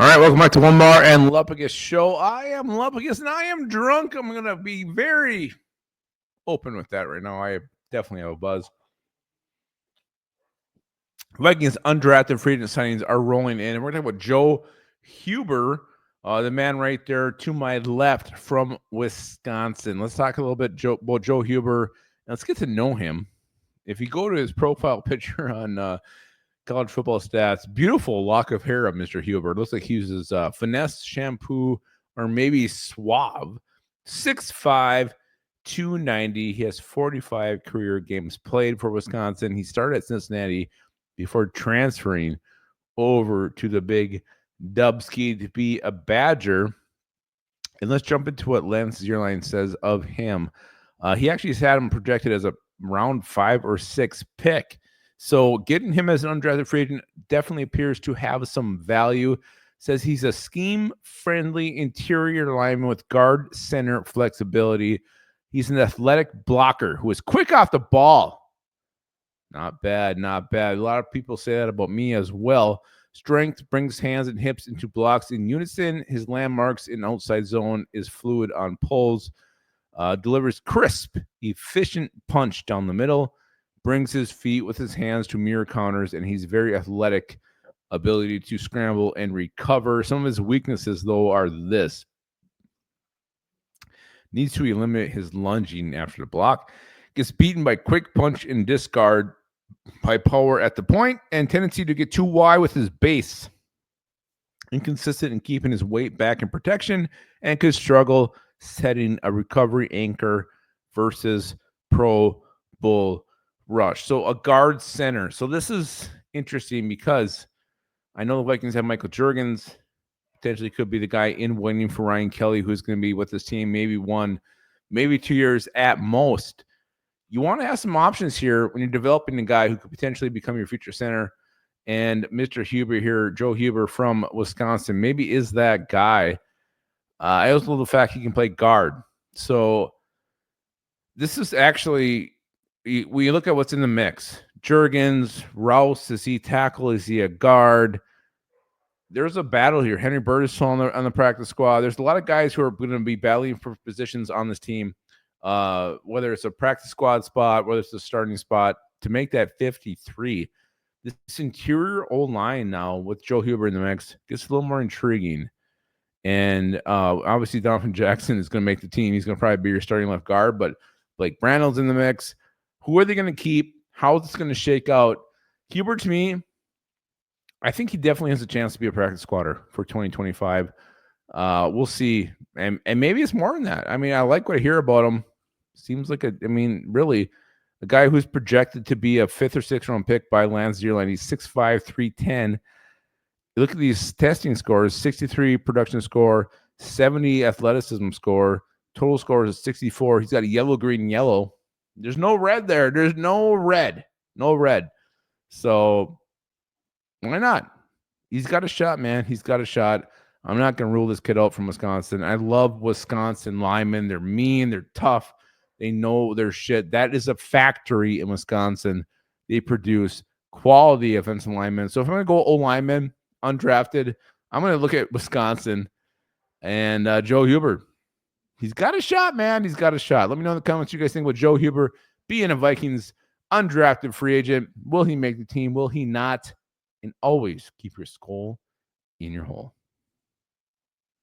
All right, welcome back to Onebar and Lupagus show. I am Lupagus and I am drunk. I'm going to be very open with that right now. I definitely have a buzz. Vikings undrafted free agent signings are rolling in, and we're talking about Joe Huber, the man right there to my left from Wisconsin. Let's talk a little bit about Joe Huber, and let's get to know him. If you go to his profile picture on college football stats, beautiful lock of hair of Mr. Huber. Looks like he uses Finesse shampoo or maybe Suave. 6'5", 290. He has 45 career games played for Wisconsin. He started at Cincinnati before transferring over to the big Dubsky to be a Badger. And let's jump into what Lance Zierlein says of him. He actually has had him projected as a round 5 or 6 pick. So getting him as an undrafted free agent definitely appears to have some value. Says he's a scheme-friendly interior lineman with guard center flexibility. He's an athletic blocker who is quick off the ball. Not bad, not bad. A lot of people say that about me as well. Strength brings hands and hips into blocks in unison. His landmarks in outside zone is fluid on pulls. Delivers crisp, efficient punch down the middle. Brings his feet with his hands to mirror counters, and he's very athletic, ability to scramble and recover. Some of his weaknesses, though, are this. Needs to eliminate his lunging after the block. Gets beaten by quick punch and discard, by power at the point, and tendency to get too wide with his base. Inconsistent in keeping his weight back in protection, and could struggle setting a recovery anchor versus pro bull rush. So a guard center. So this is interesting because I know the Vikings have Michael Juergens. Potentially could be the guy in waiting for Ryan Kelly, who's going to be with this team maybe 1, maybe 2 years at most. You want to have some options here when you're developing a guy who could potentially become your future center. And Mr. Huber here, Joe Huber from Wisconsin, maybe is that guy. I also love the fact he can play guard. So this is actually, we look at what's in the mix. Juergens, Rouse, is he tackle? Is he a guard? There's a battle here. Henry Bird is still on the practice squad. There's a lot of guys who are going to be battling for positions on this team, whether it's a practice squad spot, whether it's a starting spot, to make that 53. This interior O-line now with Joe Huber in the mix gets a little more intriguing. And obviously, Donovan Jackson is going to make the team. He's going to probably be your starting left guard, but Blake Brandle's in the mix. Who are they going to keep? How is this going to shake out? Huber, to me, I think he definitely has a chance to be a practice squatter for 2025. We'll see. And maybe it's more than that. I mean, I like what I hear about him. Seems like really a guy who's projected to be a 5th or 6th round pick by Lance Zierlein. He's 6'5", 310. You look at these testing scores: 63 production score, 70 athleticism score, total score is 64. He's got a yellow, green, yellow. There's no red there. There's no red. No red. So why not? He's got a shot, man. He's got a shot. I'm not going to rule this kid out from Wisconsin. I love Wisconsin linemen. They're mean. They're tough. They know their shit. That is a factory in Wisconsin. They produce quality offensive linemen. So if I'm going to go O-lineman, undrafted, I'm going to look at Wisconsin and Joe Huber. He's got a shot, man. He's got a shot. Let me know in the comments what you guys think about Joe Huber being a Vikings undrafted free agent. Will he make the team? Will he not? And always keep your skull in your hole.